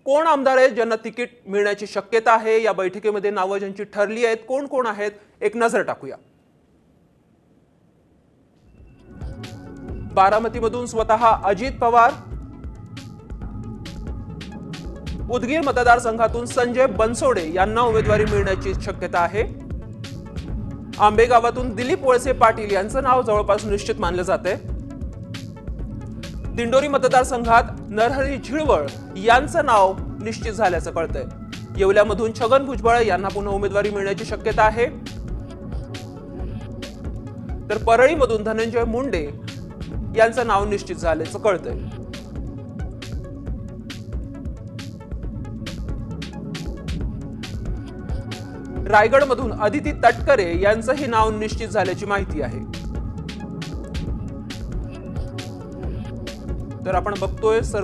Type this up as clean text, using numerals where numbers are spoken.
कोण आमदार आहेत ज्यांना तिकीट मिळण्याची शक्यता आहे? या बैठकीमध्ये नावं ज्यांची ठरली आहेत, कोण कोण आहेत, एक नजर टाकूया. बारामतीमधून स्वतः अजित पवार, उदगीर मतदारसंघातून संजय बनसोडे यांना उमेदवारी मिळण्याची शक्यता आहे. आंबेगावातून दिलीप वळसे पाटील यांचं नाव जवळपास निश्चित मानलं जाते. दिंडोरी मतदारसंघात नरहरी झिरवळ यांचं नाव निश्चित झाल्याचं कळतंय. येवल्यामधून छगन भुजबळ यांना पुन्हा उमेदवारी मिळण्याची शक्यता आहे. तर परळीमधून धनंजय मुंडे यांचं नाव निश्चित झाल्याचं कळतंय. रायगडमधून अदिती तटकरे यांचंही नाव निश्चित झाल्याची माहिती आहे. तर आपण बघतोय सर्व